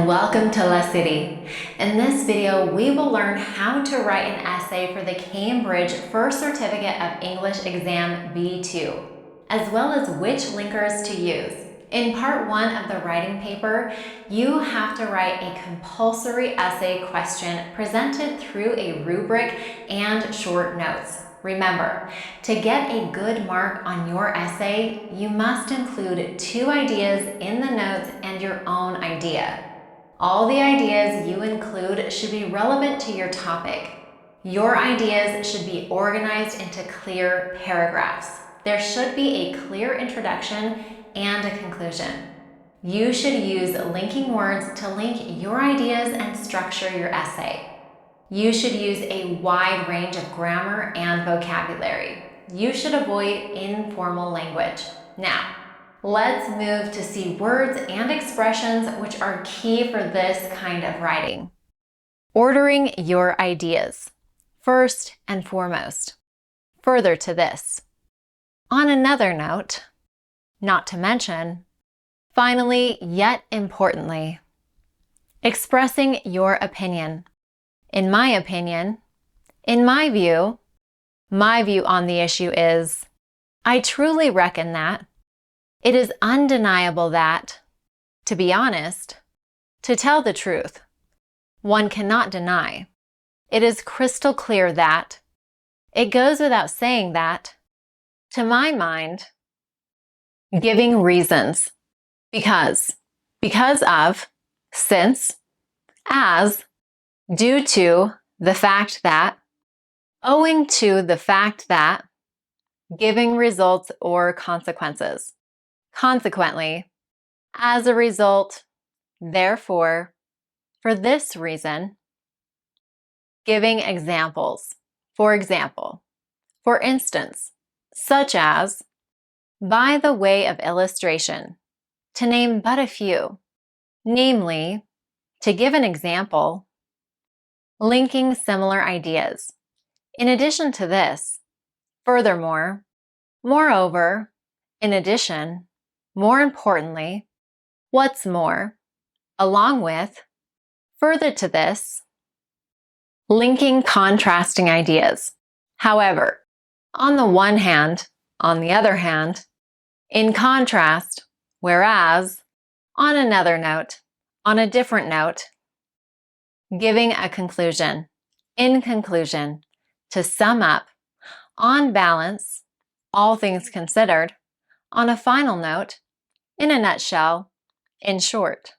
and welcome to La City. In this video, we will learn how to write an essay for the Cabridge First Certificate of English Exam B2, as well as which linkers to use. In part 1 of the writing paper, you have to write a compulsory essay question presented through a rubric and short notes. Remember, to get a good mark on your essay, you must include 2 ideas in the notes and your own idea. All the ideas you include should be relevant to your topic. Your ideas should be organized into clear paragraphs. There should be a clear introduction and a conclusion. You should use linking words to link your ideas and structure your essay. You should use a wide range of grammar and vocabulary. You should avoid informal language. Now, let's move to see words and expressions which are key for this kind of writing. Ordering your ideas, first and foremost. Further to this. On another note, not to mention, finally, yet importantly, expressing your opinion. In my opinion, in my view on the issue is, I truly reckon that, it is undeniable that, to be honest, to tell the truth, one cannot deny. It is crystal clear that, it goes without saying that, to my mind, giving reasons, because of, since, as, due to the fact that, owing to the fact that, giving results or consequences. Consequently, as a result, therefore, for this reason, giving examples. For example, for instance, such as, by the way of illustration, to name but a few, namely, to give an example, linking similar ideas. In addition to this, furthermore, moreover, in addition, more importantly, what's more, along with, further to this, linking contrasting ideas. However, on the one hand, on the other hand, in contrast, whereas, on another note, on a different note, giving a conclusion. In conclusion, to sum up, on balance, all things considered, on a final note, in a nutshell, in short.